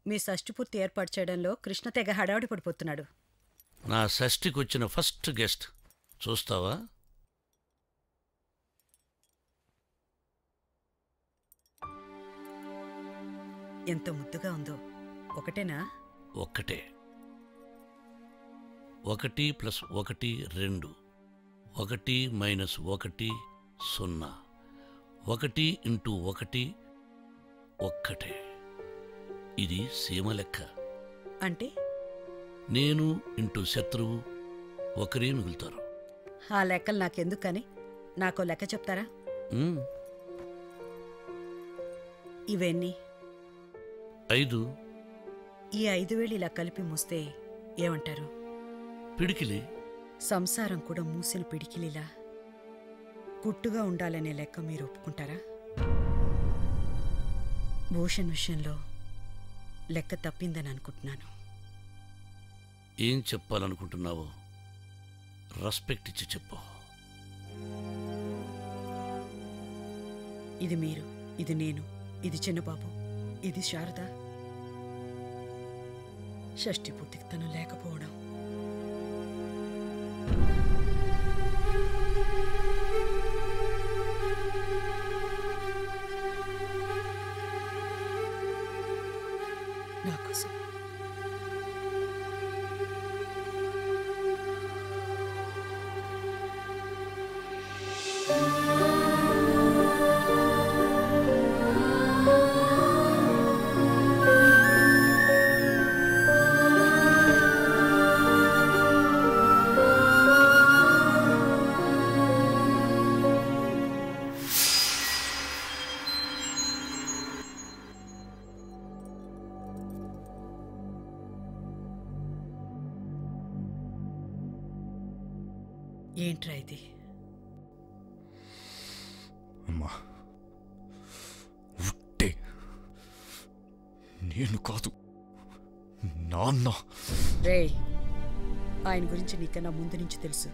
మీ షష్ఠిపూర్తి ఏర్పాటు చేయడంలో కృష్ణ తెగ హడావుడి పడిపోతున్నాడు. నా షష్ఠికొచ్చిన ఫస్ట్ గెస్ట్ చూస్తావా? ఎంత ముద్దుగా ఉందో. ఒకటేనా? ఒక్కటే. 1 + 1 2, 1 - 1 0, 1 × 1 ఒక్కటే. ఇది సీమ లెక్క. అంటే నేను ఇంటూ శత్రువు ఒకరే మిగులుతారు. ఆ లెక్కలు నాకెందుకని నాకో లెక్క చెప్తారా? ఇవన్నీ 5. ఈ 5,000 ఇలా కలిపి మూస్తే ఏమంటారు? పిడికిలి. సంసారం కూడా మూసిన పిడికిలిలా గుట్టుగా ఉండాలనే లెక్క మీరు ఒప్పుకుంటారా? భూషణ్ విషయంలో లెక్క తప్పిందని అనుకుంటున్నాను. ఏం చెప్పాలనుకుంటున్నావో రెస్పెక్ట్ ఇచ్చి చెప్పు. ఇది మీరు, ఇది నేను, ఇది చిన్నబాబు, ఇది శారద. షష్ఠి పూర్తికి తను లేకపోవడం. నా కోసం ఏంట్రా ఇది? అమ్మా, ఉట్టే. నేను కాదు, నాన్న. రే, ఆయన గురించి నీకన్నా ముందు నుంచి తెలుసు.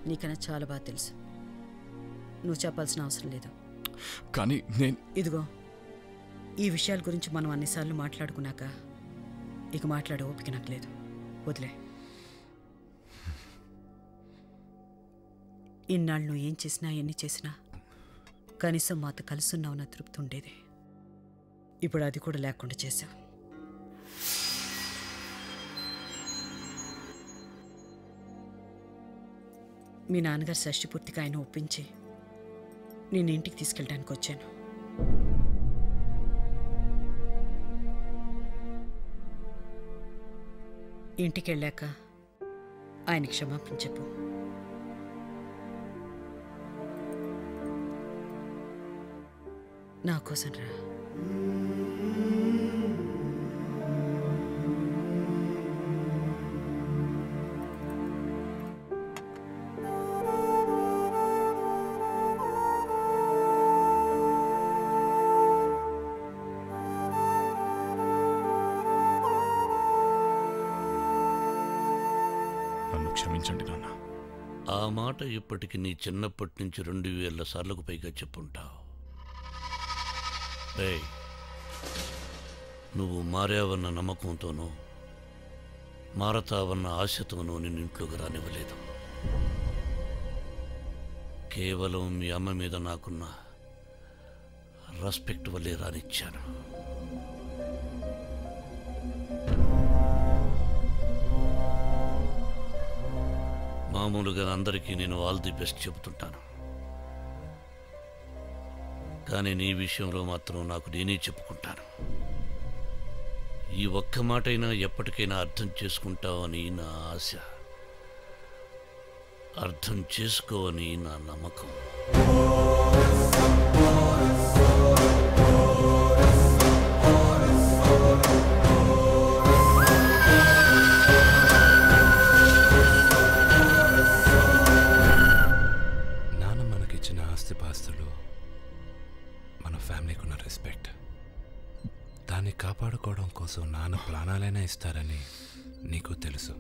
నీకన్నా చాలా బాగా తెలుసు. నువ్వు చెప్పాల్సిన అవసరం లేదు. కానీ నేను... ఇదిగో, ఈ విషయాల గురించి మనం అన్నిసార్లు మాట్లాడుకున్నాక ఇక మాట్లాడే ఓపిక నాకు లేదు. వదిలే. ఇన్నాళ్ళు నువ్వు ఏం చేసినా ఎన్ని చేసినా కనీసం మాతో కలుసున్నావున్న తృప్తి ఉండేది. ఇప్పుడు అది కూడా లేకుండా చేశావు. మీ నాన్నగారు షష్ఠి పూర్తిగా ఆయన ఒప్పించి నేను ఇంటికి తీసుకెళ్ళడానికి వచ్చాను. ఇంటికి వెళ్ళాక ఆయన క్షమాపణ చెప్పు. నా కోసం రా. నన్ను క్షమించండి నాన్న. ఆ మాట ఇప్పటికి నీ చిన్నప్పటి నుంచి 2000 సార్లకు పైగా చెప్పుంటావు. నువ్వు మారావన్న నమ్మకంతోనూ మారతావన్న ఆశతోనూ నిన్ను ఇంట్లోకి రానివ్వలేదు. కేవలం మీ అమ్మ మీద నాకున్న రెస్పెక్ట్ వల్లే రానిచ్చాను. మామూలుగా అందరికీ నేను ఆల్ ది బెస్ట్ చెబుతుంటాను, కానీ నీ విషయంలో మాత్రం నాకు నేనే చెప్పుకుంటాను. ఈ ఒక్క మాటైనా ఎప్పటికైనా అర్థం చేసుకుంటావని నా ఆశ, అర్థం చేసుకోవని నా నమ్మకం. నాన్న మనకిచ్చిన ఆస్తిపాస్తులు మన ఫ్యామిలీకి ఉన్న రెస్పెక్ట్, దాన్ని కాపాడుకోవడం కోసం నాన్న ప్రాణాలైనా ఇస్తారని నీకు తెలుసు.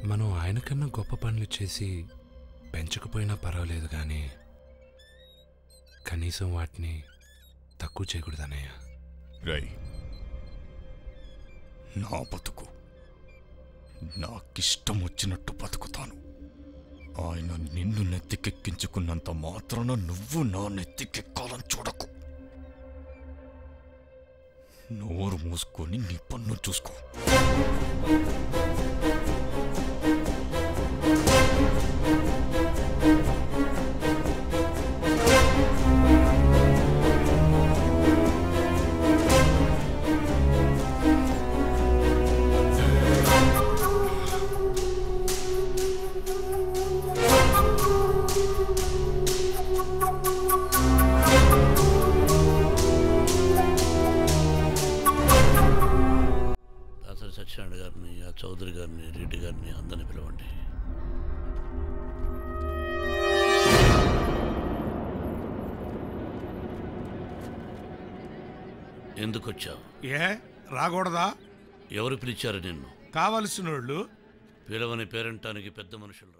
మనం ఆయనకన్నా గొప్ప పనులు చేసి పెంచకపోయినా పర్వాలేదు, కానీ కనీసం వాటిని తక్కువ చేయకూడదు అన్నయ్య. రై, నా బతుకు నాకిష్టం వచ్చినట్టు బతుకుతాను. ఆయన నిన్ను నెత్తికెక్కించుకున్నంత మాత్రాన నువ్వు నా నెత్తికెక్కాలని చూడకు. నోరు మూసుకొని నీ పన్ను చూసుకో. సత్యనారాయణ గారిని, ఆ చౌదరి గారిని, రెడ్డి గారిని అందరిని పిలవండి. ఎందుకు వచ్చావు? ఏ రాకూడదా? ఎవరు పిలిచారు నిన్ను? కావలసిన వాళ్ళు. పిలవని పేరంటానికి పెద్ద మనుషులు రా.